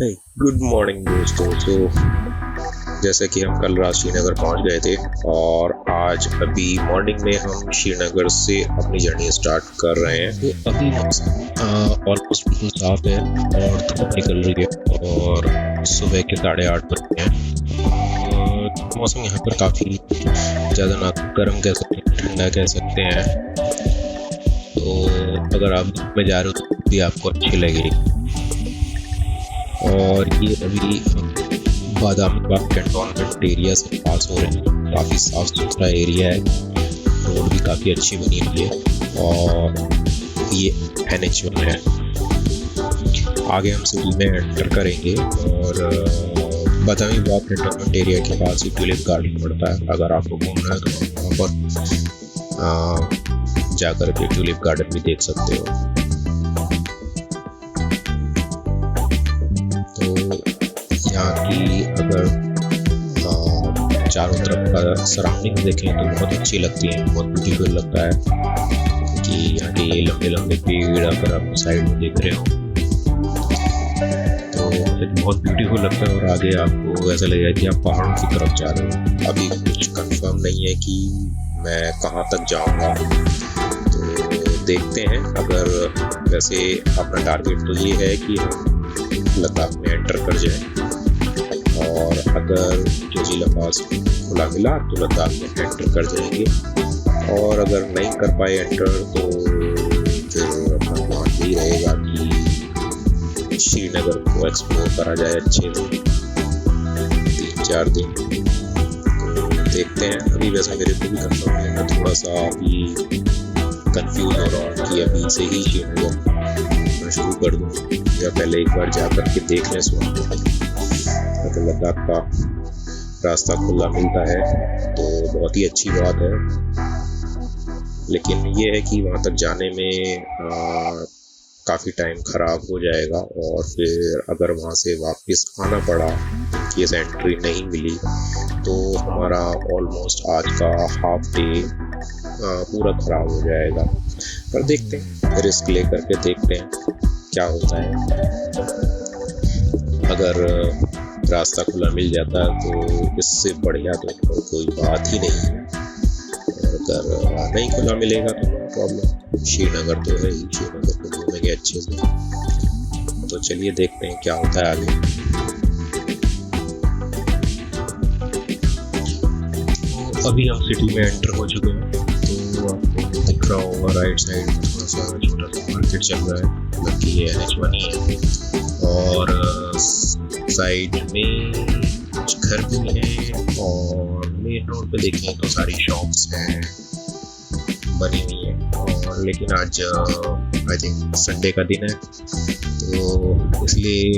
Good morning दोस्तों। जैसे कि हम कल रात श्रीनगर पहुंच गए थे और आज अभी मॉर्निंग में हम श्रीनगर से अपनी जर्नी स्टार्ट कर रहे हैं। तो अभी मौसम ऑलमोस्ट बिल्कुल साफ है और धूप निकल रही है और सुबह के 8:30 बज गए हैं। और मौसम यहाँ पर काफ़ी ज़्यादा ना गर्म कह सकते हैं, ठंडा कह सकते हैं। तो अगर आप धूप में जा रहे हो तो भी आपको अच्छी लगेगी। और ये अभी हम बादामी बाग कैंटोनमेंट एरिया से पास हो रहे हैं। काफ़ी साफ सुथरा एरिया है, रोड भी काफ़ी अच्छी बनी हुई है और ये NH1 है। आगे हम सिटी में एंटर करेंगे और बादामी बाग कैंटोनमेंट एरिया के पास ही ट्यूलिप गार्डन पड़ता है। अगर आपको घूमना है तो वहाँ पर जाकर के ट्यूलिप गार्डन भी देख सकते हो। यहाँ की अगर चारों तरफ का सराउंडिंग देखें तो बहुत अच्छी लगती है, बहुत ब्यूटीफुल लगता है कि यहाँ के ये लंबे लंबे पेड़ अगर आप साइड में देख रहे हो तो बहुत ब्यूटीफुल लगता है। और आगे आपको ऐसा लगेगा कि आप पहाड़ों की तरफ जा रहे हो। अभी कुछ कंफर्म नहीं है कि मैं कहाँ तक जाऊँगा, तो देखते हैं। अगर वैसे अपना टारगेट तो ये है कि हम लद्दाख में एंटर कर जाएं और अगर जोजिला पास खुला मिला तो लद्दाख में एंटर कर जाएंगे, और अगर नहीं कर पाए एंटर तो फिर अपना प्लान यही रहेगा कि श्रीनगर को एक्सप्लोर करा जाए अच्छे से 3-4 दिन। तो देखते हैं। अभी वैसे मेरे को भी कंफर्म है, मैं थोड़ा सा अभी कंफ्यूज हो रहा हूँ कि अभी से ही श्रीनगर शुरू कर दूँ या पहले एक बार जा कर के देख लें। अगर लद्दाख का रास्ता खुला मिलता है तो बहुत ही अच्छी बात है, लेकिन ये है कि वहाँ तक जाने में काफ़ी टाइम ख़राब हो जाएगा। और फिर अगर वहाँ से वापस आना पड़ा, केस एंट्री नहीं मिली, तो हमारा ऑलमोस्ट आज का हाफ डे पूरा ख़राब हो जाएगा। पर देखते हैं, रिस्क ले करके देखते हैं क्या होता है। अगर रास्ता खुला मिल जाता है तो इससे बढ़िया तो कोई बात ही नहीं है, और अगर नहीं खुला मिलेगा तो नो प्रॉब्लम। श्रीनगर तो है ही, श्रीनगर को घूमेंगे अच्छे से। तो चलिए देखते हैं क्या होता है आगे। तो अभी हम सिटी में एंटर हो चुके हैं। तो आपको दिख रहा होगा राइट साइड थोड़ा सा छोटा सा मार्केट चल रहा है, मतलब कि ये NH1 ही है। और साइड में कुछ घर भी हैं और मेन रोड पे देखें तो सारी शॉप्स हैं बनी हुई हैं। और लेकिन आज आई थिंक संडे का दिन है, तो इसलिए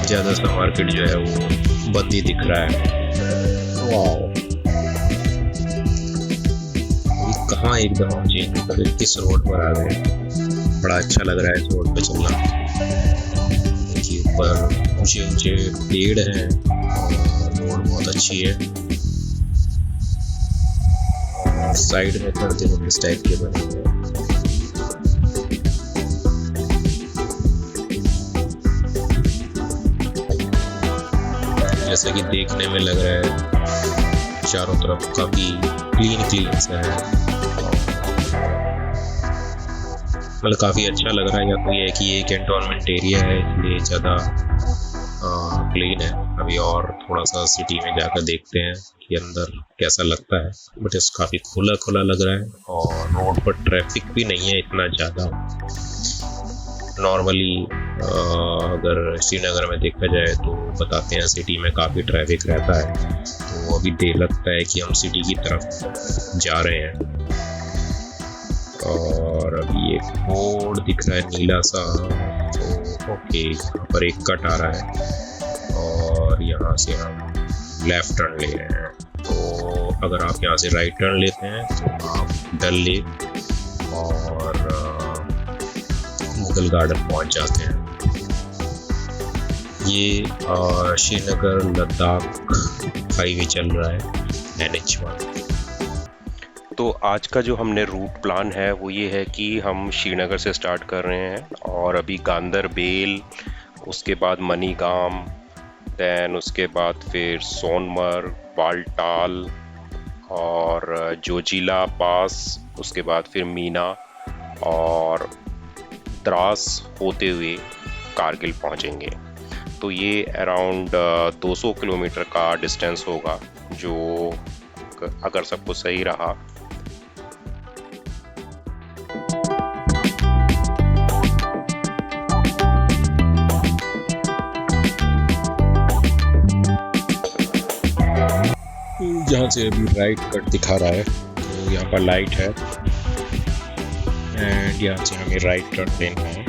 ज़्यादा सा मार्केट जो है वो बंद ही दिख रहा है। वाह, कहाँ एकदम चेंज कर किस रोड पर आ गए। बड़ा अच्छा लग रहा है इस रोड पे चलना। ऊपर ऊंचे ऊंचे पेड़ हैं और रोड बहुत अच्छी है। और साइड में पर्दे इस टाइप के बने हुए हैं। जैसा कि देखने में लग रहा है चारों तरफ काफी क्लीन सा है, मतलब काफ़ी अच्छा लग रहा है। या तो ये है कि ये कैंटोनमेंट एरिया है इसलिए ज़्यादा क्लीन है। अभी और थोड़ा सा सिटी में जाकर देखते हैं कि अंदर कैसा लगता है। बट इस काफ़ी खुला लग रहा है और रोड पर ट्रैफिक भी नहीं है इतना ज़्यादा। नॉर्मली अगर श्रीनगर में देखा जाए तो बताते हैं सिटी में काफ़ी ट्रैफिक रहता है। तो अभी लगता है कि हम सिटी की तरफ जा रहे हैं। और अभी एक बोर्ड दिख रहा है नीला सा, तो ओके, यहाँ पर एक कट आ रहा है और यहाँ से हम लेफ्ट टर्न ले रहे हैं। तो अगर आप यहाँ से राइट टर्न लेते हैं तो आप डल लेक और मुगल गार्डन पहुँच जाते हैं। ये श्रीनगर लद्दाख हाईवे चल रहा है NH1। तो आज का जो हमने रूट प्लान है वो ये है कि हम श्रीनगर से स्टार्ट कर रहे हैं और अभी गांदरबेल उसके बाद मनीगाम, देन उसके बाद फिर सोनमर्ग, बालटाल और जोजिला पास, उसके बाद फिर मीना और द्रास होते हुए कारगिल पहुंचेंगे। तो ये अराउंड 200 किलोमीटर का डिस्टेंस होगा, जो अगर सब कुछ सही रहा जहाँ से अभी राइट कट दिखा रहा है, तो यहाँ पर लाइट है एंड यहाँ से हमें राइट टर्न लेना है।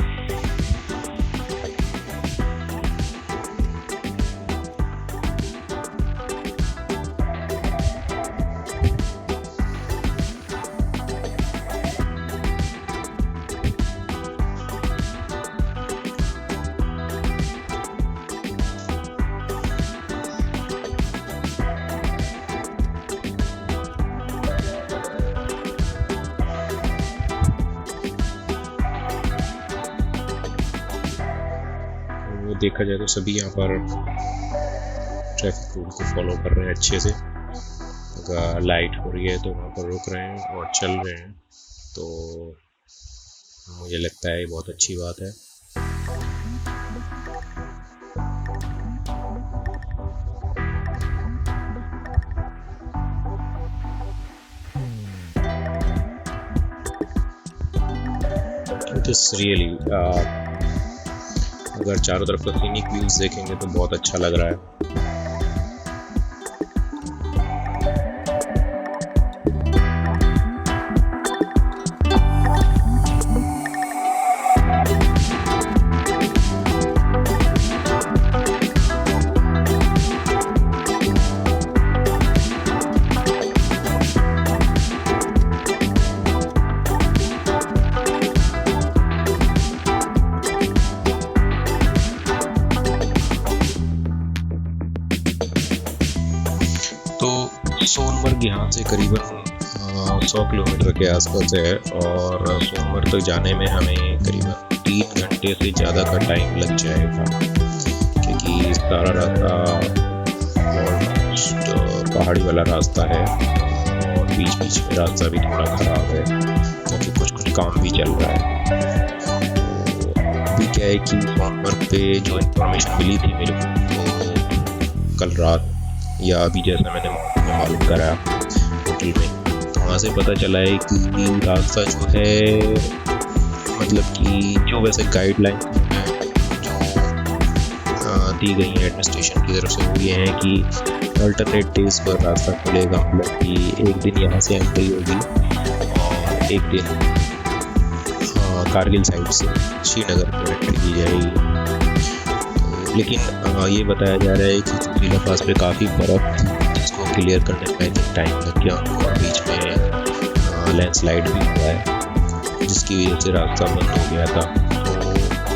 देखा जाए तो सभी यहाँ पर ट्रैफिक रूल को फॉलो कर रहे हैं अच्छे से। अगर लाइट हो रही है तो वहाँ पर रुक रहे हैं और चल रहे हैं, तो मुझे लगता है ये बहुत अच्छी बात है। इट इज रियली अगर चारों तरफ का सीनिक व्यूज देखेंगे तो बहुत अच्छा लग रहा है। सोनमर्ग यहाँ से करीबन 100 किलोमीटर के आसपास है और सोनमर्ग तक जाने में हमें करीबन 3 घंटे से ज़्यादा का टाइम लग जाएगा, क्योंकि सारा रास्ता ऑलमोस्ट पहाड़ी वाला रास्ता है और बीच बीच में रास्ता भी थोड़ा ख़राब है क्योंकि कुछ काम भी चल रहा है। तो अभी क्या है कि सोनमर्ग पे जो इन्फॉर्मेशन मिली थी मेरे को कल रात या अभी जैसा मैंने मालूम करा होटल में, तो वहाँ से पता चला है कि रास्ता जो है, मतलब कि जो वैसे गाइडलाइन जो दी गई है एडमिनिस्ट्रेशन की तरफ से, वो ये है कि अल्टरनेट डेज पर रास्ता खुलेगा। मतलब कि एक दिन यहाँ से एंट्री होगी और एक दिन कारगिल साइड से श्रीनगर को एंट्री की जाएगी। लेकिन ये बताया जा रहा है कि जोजिला पास पे काफ़ी बर्फ़ थी, जिसको क्लियर करने में टाइम लग गया और बीच में लैंडस्लाइड भी हुआ है, जिसकी वजह से रास्ता बंद हो गया था। तो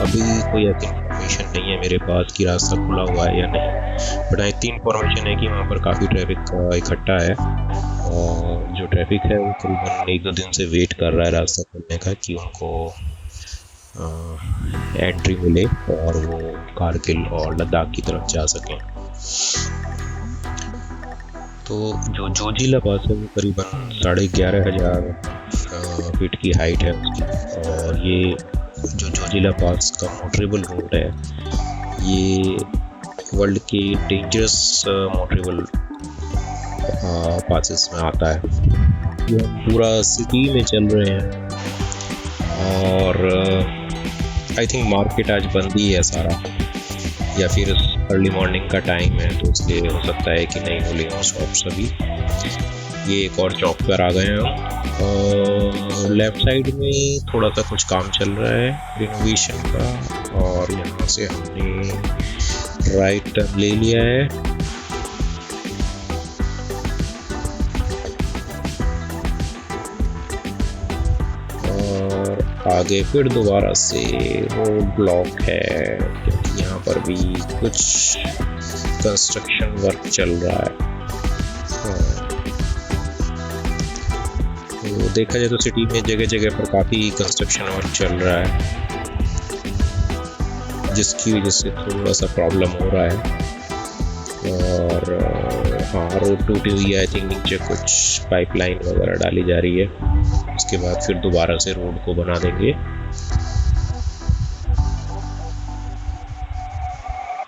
अभी कोई ऐसी इन्फॉर्मेशन नहीं है मेरे पास कि रास्ता खुला हुआ है या नहीं, बट इतनी इन्फॉर्मेशन है कि वहाँ पर काफ़ी ट्रैफिक इकट्ठा है और जो ट्रैफिक है वो करीबन 1-2 दिन से वेट कर रहा है रास्ता खुलने का कि उनको एंट्री मिले और वो कारगिल और लद्दाख की तरफ जा सकें। तो जो जोजिला पास है वो करीबन 11,500 फीट की हाइट है उसकी, और ये जो जोजिला पास का मोटरेबल रोड है, ये वर्ल्ड के डेंजरस मोटरेबल पासेस में आता है। ये पूरा सिटी में चल रहे हैं और आई थिंक मार्केट आज बंद ही है सारा, या फिर अर्ली मॉर्निंग का टाइम है तो इसलिए हो सकता है कि नहीं खुले हों शॉप सभी। ये एक और चौक पर आ गए हैं और लेफ्ट साइड में थोड़ा सा कुछ काम चल रहा है रिनोवेशन का, और यहाँ से हमने राइट टर्न ले लिया है। आगे फिर दोबारा से रोड ब्लॉक है क्योंकि यहाँ पर भी कुछ कंस्ट्रक्शन वर्क चल रहा है। तो देखा जाए तो सिटी में जगह जगह पर काफ़ी कंस्ट्रक्शन वर्क चल रहा है, जिसकी वजह से थोड़ा सा प्रॉब्लम हो रहा है। और हाँ, रोड टूटी हुई है, आई थिंक नीचे कुछ पाइपलाइन वगैरह डाली जा रही है। उसके बाद फिर दोबारा से रोड को बना देंगे।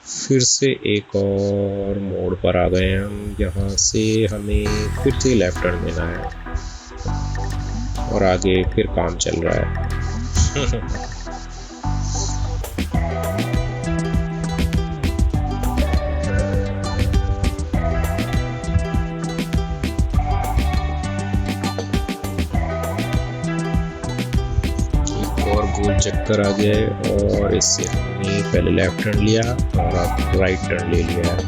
फिर से एक और मोड़ पर आ गए हैं हम, यहाँ से हमें फिर से लेफ्ट टर्न लेना है और आगे फिर काम चल रहा है। गोल चक्कर आ गया है और इससे हमने पहले लेफ्ट टर्न लिया और अब राइट टर्न ले लिया है।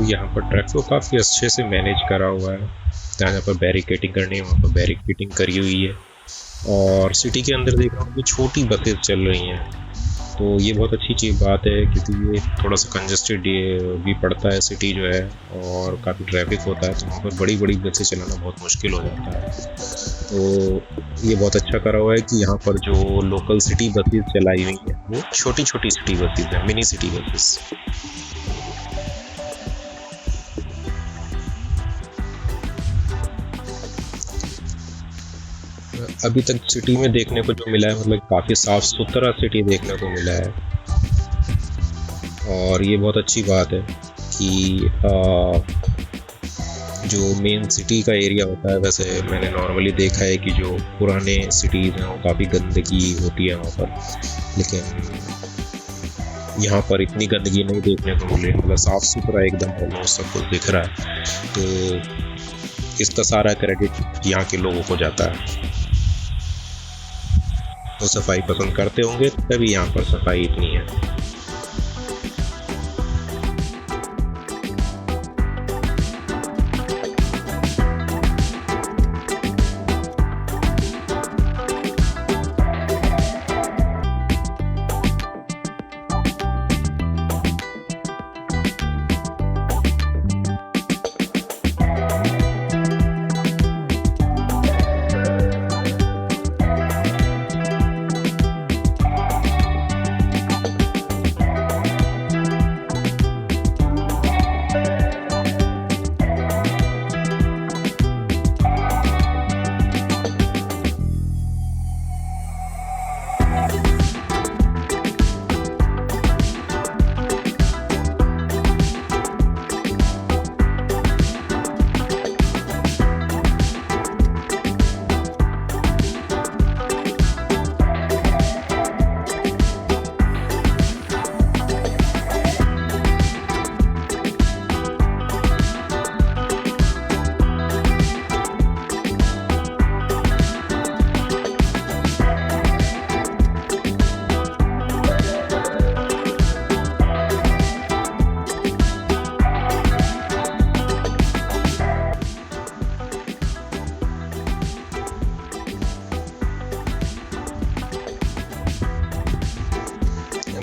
यहाँ पर ट्रैफिक को काफ़ी अच्छे से मैनेज करा हुआ है। जहाँ पर बैरिकेटिंग करनी है वहाँ पर बैरिकेटिंग करी हुई है। और सिटी के अंदर देख रहा हूँ कि छोटी बसें चल रही हैं, तो ये बहुत अच्छी चीज़ बात है, क्योंकि ये थोड़ा सा कंजस्टेड भी पड़ता है सिटी जो है, और काफ़ी ट्रैफिक होता है, तो वहाँ पर बड़ी बड़ी बसें चलाना बहुत मुश्किल हो जाता है। तो ये बहुत अच्छा करा हुआ है कि यहाँ पर जो लोकल सिटी बसेस चलाई हुई हैं वो छोटी छोटी सिटी बसेस हैं, मिनी सिटी बसेस। अभी तक सिटी में देखने को जो मिला है, मतलब काफ़ी साफ़ सुथरा सिटी देखने को मिला है, और ये बहुत अच्छी बात है कि जो मेन सिटी का एरिया होता है, वैसे मैंने नॉर्मली देखा है कि जो पुराने सिटीज़ हैं वो काफ़ी गंदगी होती है वहाँ पर, लेकिन यहाँ पर इतनी गंदगी नहीं देखने को मिली, मतलब साफ़ सुथरा एकदम ऑलमोस्ट सब कुछ दिख रहा है। तो इसका सारा क्रेडिट यहाँ के लोगों को जाता है। वो सफाई पसंद करते होंगे तभी यहाँ पर सफाई इतनी है।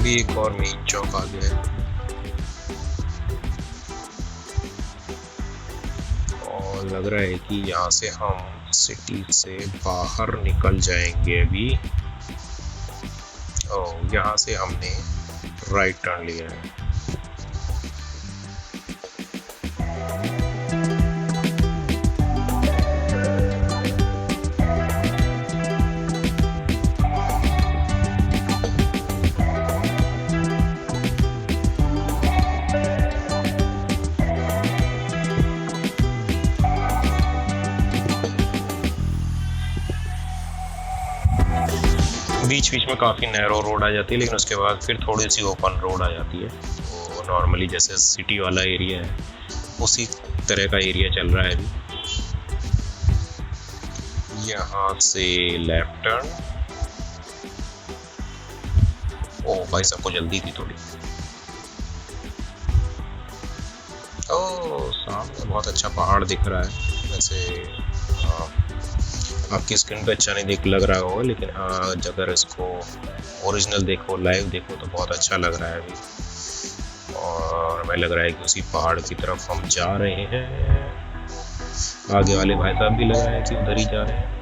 एक और मेन चौक आ गया है, और लग रहा है कि यहाँ से हम सिटी से बाहर निकल जाएंगे अभी। और यहाँ से हमने राइट टर्न लिया है। बीच बीच में काफ़ी नैरो रोड आ जाती है, लेकिन उसके बाद फिर थोड़ी सी ओपन रोड आ जाती है। वो नॉर्मली जैसे सिटी वाला एरिया है उसी तरह का एरिया चल रहा है अभी। यहाँ से लेफ्ट टर्न। ओ भाई सबको जल्दी थी थोड़ी। ओ सामने बहुत अच्छा पहाड़ दिख रहा है। वैसे आपकी स्क्रीन पे अच्छा नहीं लग रहा होगा, लेकिन अगर इसको ओरिजिनल देखो, लाइव देखो तो बहुत अच्छा लग रहा है अभी। और हमें लग रहा है कि उसी पहाड़ की तरफ हम जा रहे हैं। आगे वाले भाई साहब भी लग रहा है कि उधर ही जा रहे हैं।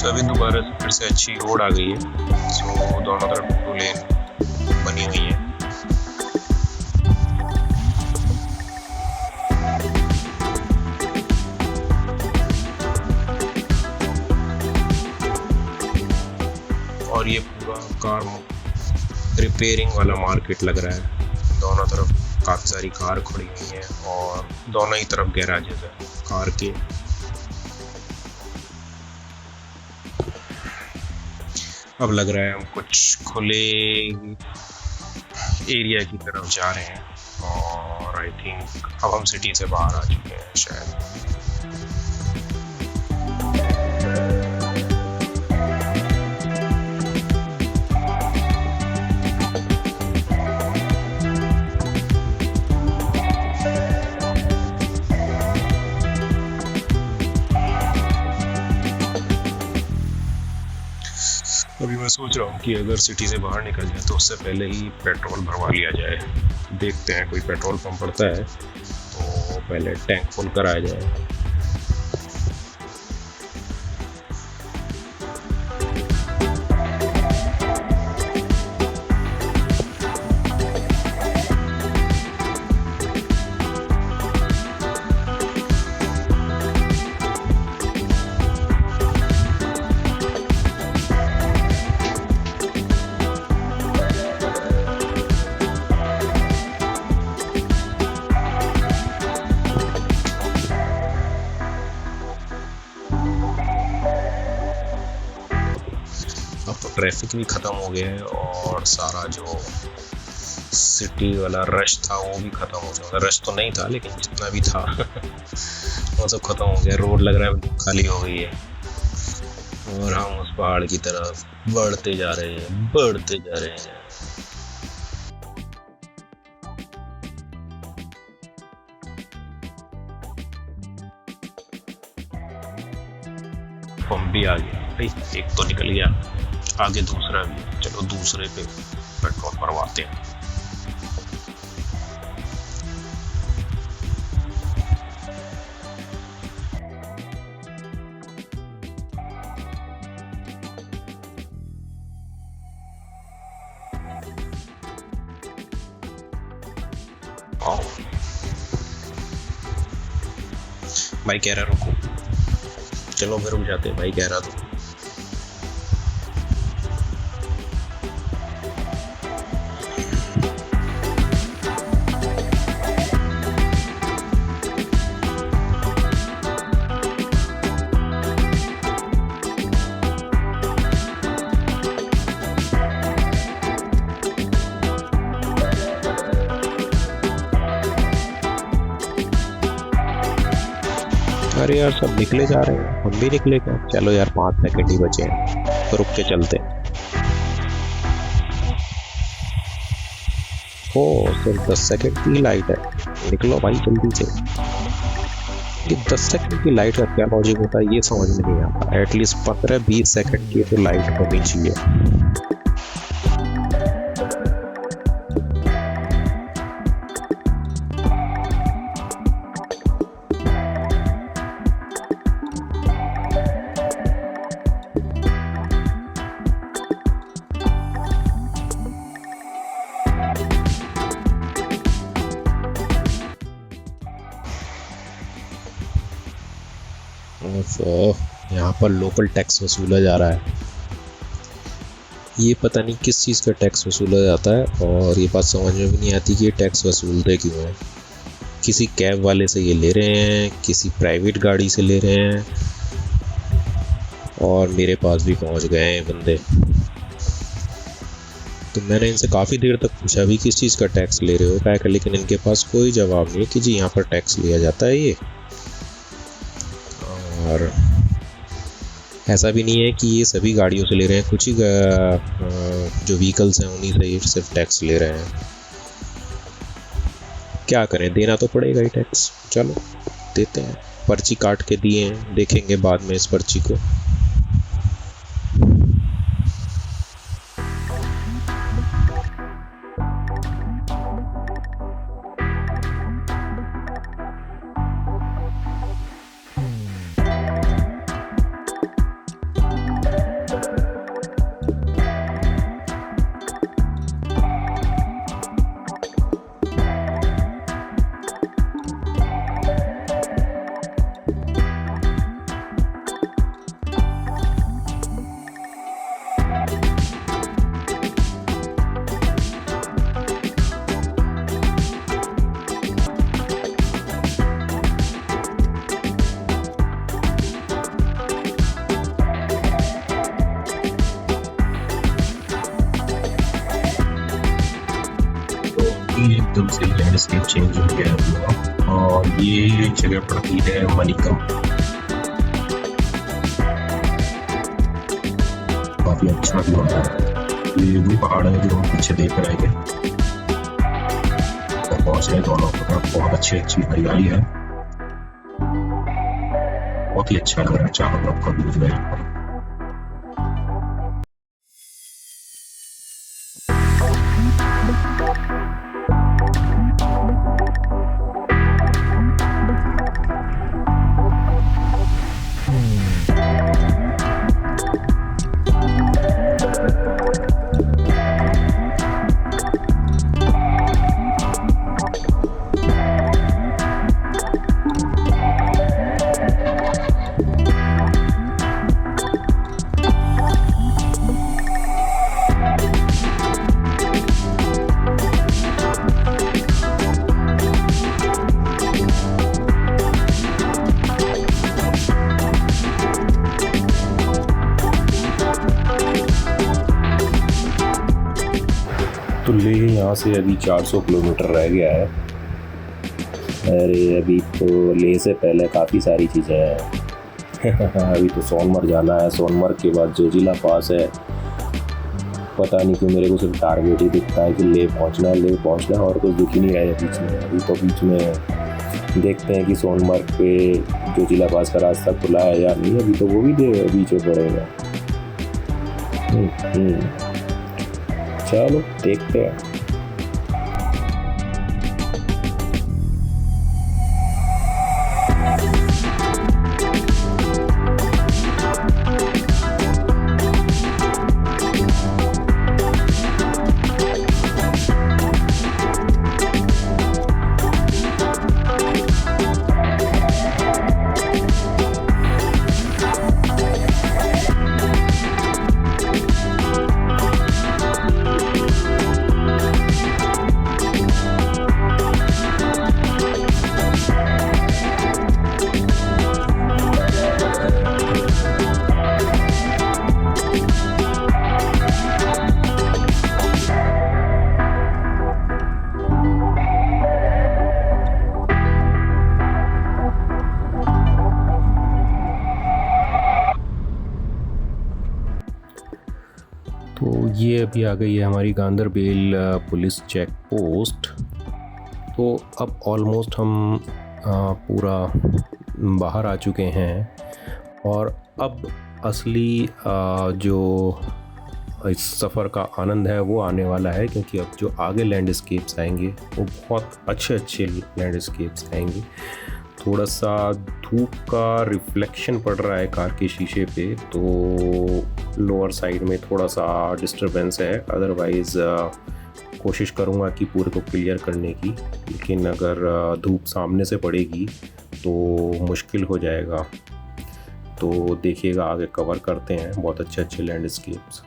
अभी दोबारा से फिर से अच्छी रोड आ गई है। सो दोनों तरफ 2 लेन बनी हुई है। और ये पूरा कार रिपेयरिंग वाला मार्केट लग रहा है। दोनों तरफ काफ़ी सारी कार खड़ी हुई हैं और दोनों ही तरफ गैराजेस है कार के। अब लग रहा है हम कुछ खुले एरिया की तरफ जा रहे हैं और आई थिंक अब हम सिटी से बाहर आ चुके हैं शायद। अभी मैं सोच रहा हूँ कि अगर सिटी से बाहर निकल जाए तो उससे पहले ही पेट्रोल भरवा लिया जाए। देखते हैं कोई पेट्रोल पंप पड़ता है तो पहले टैंक फुल कराया जाए। ट्रैफिक भी ख़त्म हो गया है और सारा जो सिटी वाला रश था वो भी ख़त्म हो गया। रश तो नहीं था लेकिन जितना भी था वो सब ख़त्म हो गया। रोड लग रहा है खाली हो गई है और हम उस पहाड़ की तरफ बढ़ते जा रहे हैं, बढ़ते जा रहे हैं। पंप भी आ गया भाई, एक तो निकल गया, आगे दूसरा भी। चलो दूसरे पे पेट्रोल भरवाते हैं। भाई कह रहा रुको, चलो फिर रुक जाते हैं। भाई कह रहा तो अरे यार सब निकले जा रहे हैं, हम भी निकले क्या? चलो यार 5 सेकंड ही बचे हैं तो रुक के चलते हैं। ओ सिर्फ 10 सेकंड की लाइट है, निकलो भाई जल्दी से। ये 10 सेकंड की लाइट का क्या लॉजिक होता है ये समझ में नहीं आता। एटलीस्ट 15-20 सेकंड की तो लाइट होनी चाहिए। यहाँ पर लोकल टैक्स वसूला जा रहा है। ये पता नहीं किस चीज़ का टैक्स वसूला जाता है, और ये बात समझ में भी नहीं आती कि ये टैक्स वसूलते क्यों हैं। किसी कैब वाले से ये ले रहे हैं, किसी प्राइवेट गाड़ी से ले रहे हैं, और मेरे पास भी पहुंच गए हैं बंदे। तो मैंने इनसे काफ़ी देर तक पूछा भी किस चीज़ का टैक्स ले रहे हो क्या, लेकिन इनके पास कोई जवाब नहीं है कि जी यहाँ पर टैक्स लिया जाता है ये। और ऐसा भी नहीं है कि ये सभी गाड़ियों से ले रहे हैं, कुछ ही जो व्हीकल्स हैं उन्हीं से ये सिर्फ टैक्स ले रहे हैं। क्या करें, देना तो पड़ेगा ही टैक्स। चलो देते हैं, पर्ची काट के दिए हैं, देखेंगे बाद में इस पर्ची को। एकदम से लैंडस्केप चेंज हो गया है, और ये जगह पड़ती है मनिकम। काफी अच्छा व्यू है। ये भी पहाड़ है जो हम पीछे देख रहे थे, और बहुत सारे दोनों तरफ बहुत अच्छी हरियाली है। बहुत ही अच्छा लग रहा है चारों तरफ का व्यू है। तो ले यहाँ से अभी 400 किलोमीटर रह गया है। अरे अभी तो ले से पहले काफ़ी सारी चीज़ें हैं। अभी तो सोनमर्ग जाना है, सोनमर्ग के बाद जोजिला पास है। पता नहीं क्यों मेरे को सिर्फ टारगेट ही दिखता है कि ले पहुँचना है, और कुछ दिख ही नहीं रहा है बीच में। अभी तो बीच में देखते हैं कि सोनमर्ग पे जोजिला पास का रास्ता खुला है या नहीं। अभी तो वो भी बीच में पड़ेगा। चलो देखते हैं। तो ये अभी आ गई है हमारी गांदरबेल पुलिस चेक पोस्ट। तो अब ऑलमोस्ट हम पूरा बाहर आ चुके हैं, और अब असली जो इस सफ़र का आनंद है वो आने वाला है, क्योंकि अब जो आगे लैंडस्केप्स आएंगे वो बहुत अच्छे लैंडस्केप्स आएंगे। थोड़ा सा धूप का रिफ्लेक्शन पड़ रहा है कार के शीशे पे, तो लोअर साइड में थोड़ा सा डिस्टरबेंस है। अदरवाइज़ कोशिश करूँगा कि पूरे को क्लियर करने की, लेकिन अगर धूप सामने से पड़ेगी तो मुश्किल हो जाएगा। तो देखिएगा, आगे कवर करते हैं बहुत अच्छे लैंडस्केप्स।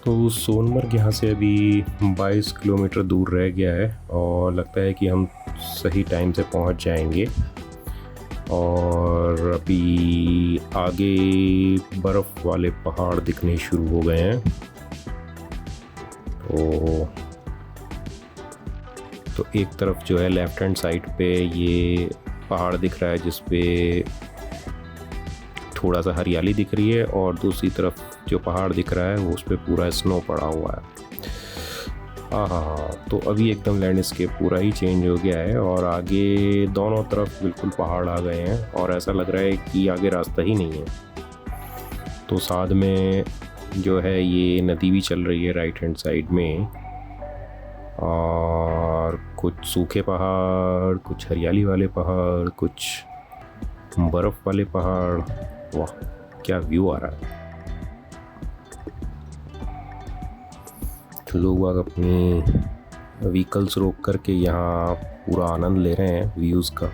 तो सोनमर्ग यहाँ से अभी 22 किलोमीटर दूर रह गया है और लगता है कि हम सही टाइम से पहुँच जाएंगे। और अभी आगे बर्फ़ वाले पहाड़ दिखने शुरू हो गए हैं। तो एक तरफ जो है लेफ़्ट हैंड साइड पे ये पहाड़ दिख रहा है जिस पे थोड़ा सा हरियाली दिख रही है, और दूसरी तरफ जो पहाड़ दिख रहा है वो उस पर पूरा स्नो पड़ा हुआ है। हाँ, तो अभी एकदम लैंडस्केप पूरा ही चेंज हो गया है और आगे दोनों तरफ बिल्कुल पहाड़ आ गए हैं और ऐसा लग रहा है कि आगे रास्ता ही नहीं है। तो साथ में जो है ये नदी भी चल रही है राइट हैंड साइड में, और कुछ सूखे पहाड़, कुछ हरियाली वाले पहाड़, कुछ बर्फ़ वाले पहाड़। वाह, क्या व्यू आ रहा है। जो लोग अपनी व्हीकल्स रोक करके यहाँ पूरा आनंद ले रहे हैं व्यूज़ का।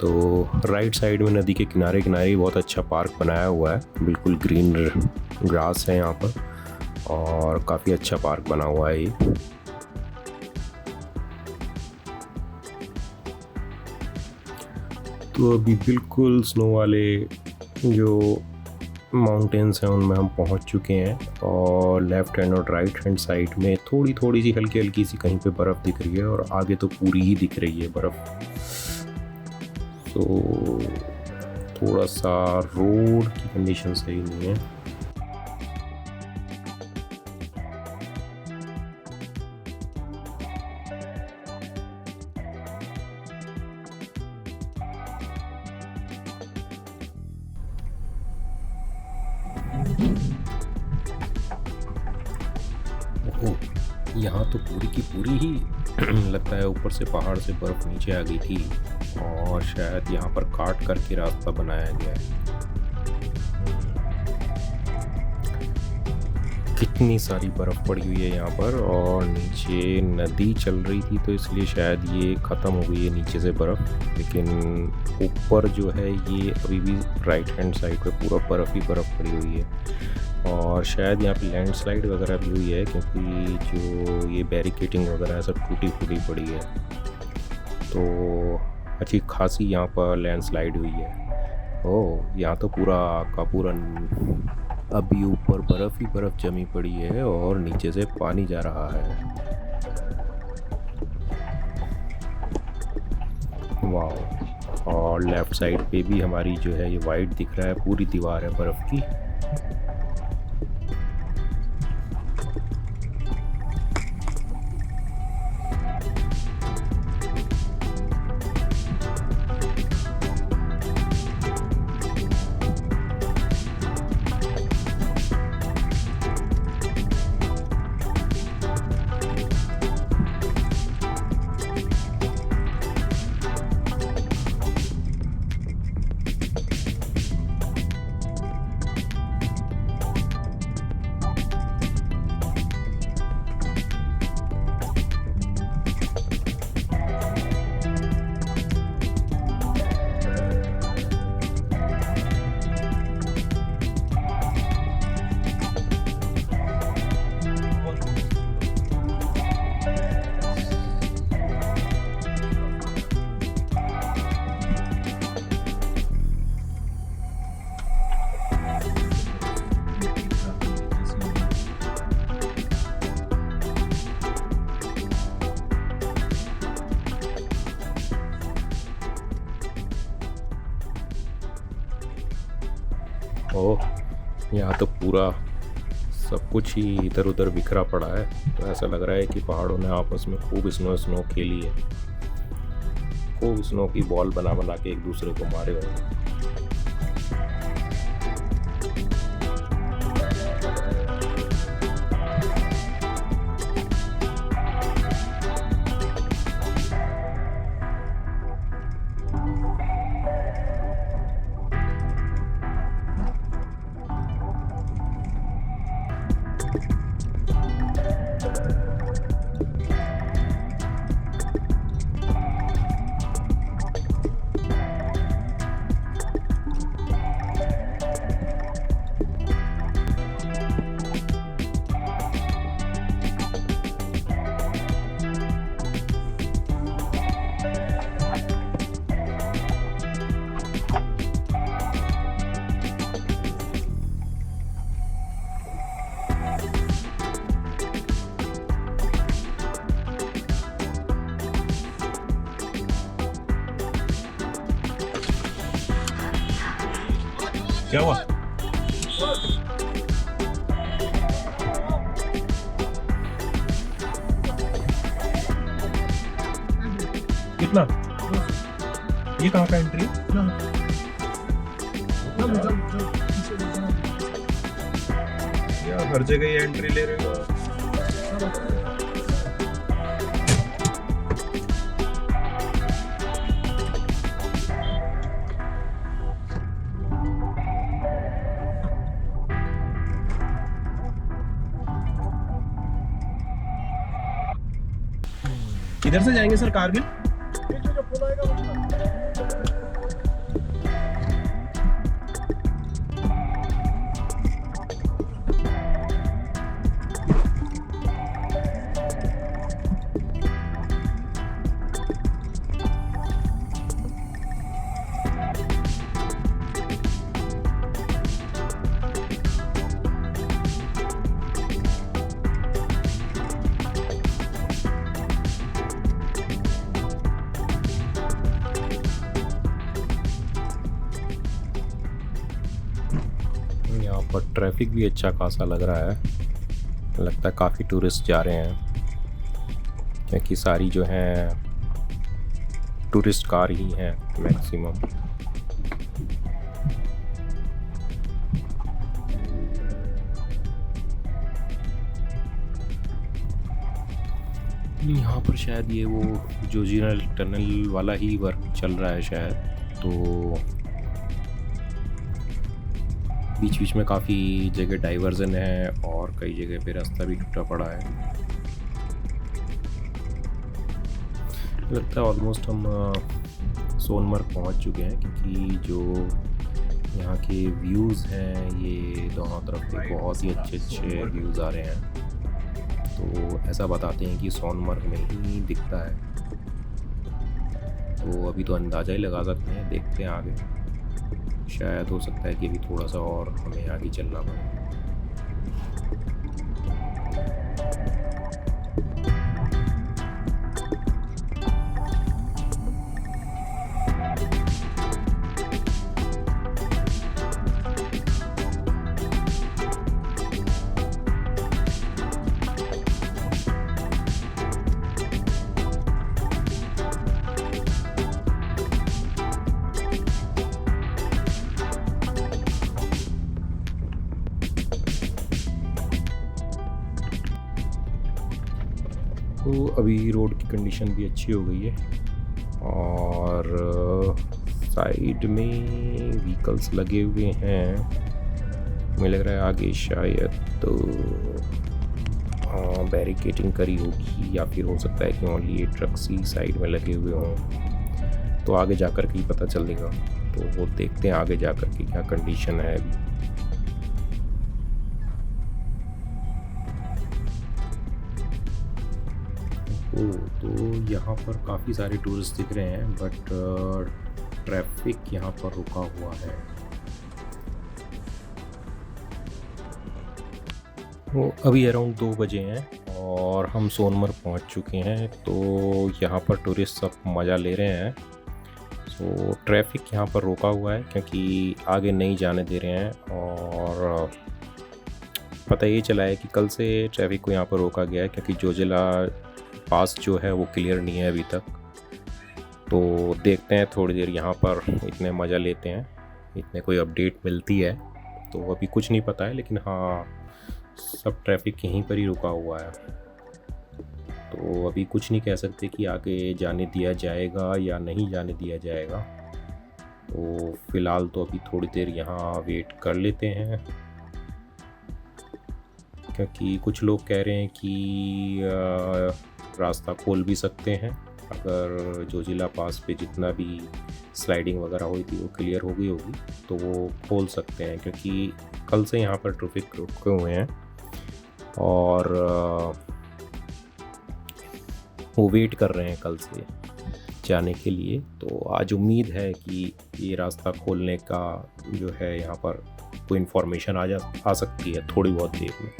तो राइट साइड में नदी के किनारे किनारे बहुत अच्छा पार्क बनाया हुआ है, बिल्कुल ग्रीन ग्रास है यहाँ पर और काफ़ी अच्छा पार्क बना हुआ है ये। तो अभी बिल्कुल स्नो वाले जो माउंटेन्स हैं उनमें हम पहुंच चुके हैं और लेफ़्ट हैंड और राइट हैंड साइड में थोड़ी थोड़ी सी हल्की हल्की सी कहीं पे बर्फ़ दिख रही है और आगे तो पूरी ही दिख रही है बर्फ़। तो थोड़ा सा रोड की कंडीशन सही नहीं है। यहाँ तो पूरी की पूरी ही लगता है ऊपर से पहाड़ से बर्फ़ नीचे आ गई थी और शायद यहाँ पर काट करके रास्ता बनाया गया है। कितनी सारी बर्फ़ पड़ी हुई है यहाँ पर, और नीचे नदी चल रही थी तो इसलिए शायद ये ख़त्म हो गई है नीचे से बर्फ़, लेकिन ऊपर जो है ये अभी भी राइट हैंड साइड पे पूरा बर्फ़ ही बर्फ़ पड़ी हुई है। और शायद यहाँ पे लैंडस्लाइड वगैरह भी हुई है क्योंकि जो ये बैरिकेटिंग वगैरह सब टूटी फूटी पड़ी है, तो अच्छी खासी यहाँ पर लैंडस्लाइड हुई है। ओह, यहाँ तो पूरा का पूरा अभी ऊपर बर्फ़ ही बर्फ़ जमी पड़ी है और नीचे से पानी जा रहा है। वाह, और लेफ़्ट साइड पे भी हमारी जो है ये वाइट दिख रहा है, पूरी दीवार है बर्फ़ की। ओह, यहाँ तो पूरा सब कुछ ही इधर उधर बिखरा पड़ा है, तो ऐसा लग रहा है कि पहाड़ों ने आपस में खूब स्नो खेली है, खूब स्नो की बॉल बना बना के एक दूसरे को मारे होंगे। क्या हुआ? कितना? ये कहाँ का एंट्री? यार हर जगह ये एंट्री ले रहे हो। किधर से जाएंगे सर कारगिल? यहाँ पर ट्रैफिक भी अच्छा खासा लग रहा है, लगता है काफ़ी टूरिस्ट जा रहे हैं क्योंकि सारी जो हैं टूरिस्ट कार ही हैं मैक्सिमम। यहाँ पर शायद ये वो जोजिला टनल वाला ही वर्क चल रहा है शायद, तो बीच बीच में काफ़ी जगह डाइवर्जन है और कई जगह पे रास्ता भी टूटा पड़ा है। लगता है ऑलमोस्ट हम सोनमर्ग पहुंच चुके हैं क्योंकि जो यहाँ के व्यूज़ हैं ये दोनों तरफ से बहुत ही अच्छे अच्छे व्यूज़ आ रहे हैं, तो ऐसा बताते हैं कि सोनमर्ग में ही दिखता है। तो अभी तो अंदाज़ा ही लगा सकते हैं, देखते हैं आगे, शायद हो सकता है कि अभी थोड़ा सा और हमें आगे चलना पड़े। तो अभी रोड की कंडीशन भी अच्छी हो गई है और साइड में व्हीकल्स लगे हुए हैं। मुझे लग रहा है आगे शायद तो बैरिकेडिंग करी होगी या फिर हो सकता है कि ओनली ये ट्रक्स ही साइड में लगे हुए हों, तो आगे जाकर के ही पता चलेगा। तो वो देखते हैं आगे जाकर के क्या कंडीशन है अभी। तो यहाँ पर काफ़ी सारे टूरिस्ट दिख रहे हैं बट ट्रैफिक यहाँ पर रुका हुआ है। वो अभी अराउंड 2 बजे हैं और हम सोनमर्ग पहुँच चुके हैं, तो यहाँ पर टूरिस्ट सब मज़ा ले रहे हैं। सो ट्रैफिक यहाँ पर रुका हुआ है क्योंकि आगे नहीं जाने दे रहे हैं और पता ये चला है कि कल से ट्रैफिक को यहाँ पर रोका गया है क्योंकि जोजिला पास जो है वो क्लियर नहीं है अभी तक। तो देखते हैं थोड़ी देर यहाँ पर इतने मज़ा लेते हैं, इतने कोई अपडेट मिलती है तो अभी कुछ नहीं पता है, लेकिन हाँ सब ट्रैफिक यहीं पर ही रुका हुआ है। तो अभी कुछ नहीं कह सकते कि आगे जाने दिया जाएगा या नहीं जाने दिया जाएगा। तो फ़िलहाल तो अभी थोड़ी देर यहाँ वेट कर लेते हैं क्योंकि कुछ लोग कह रहे हैं कि रास्ता खोल भी सकते हैं अगर जोजिला पास पे जितना भी स्लाइडिंग वगैरह हुई थी वो क्लियर हो गई होगी तो वो खोल सकते हैं, क्योंकि कल से यहाँ पर ट्रैफिक रुके हुए हैं और वो वेट कर रहे हैं कल से जाने के लिए। तो आज उम्मीद है कि ये रास्ता खोलने का जो है यहाँ पर कोई इन्फॉर्मेशन आ सकती है थोड़ी बहुत देर में।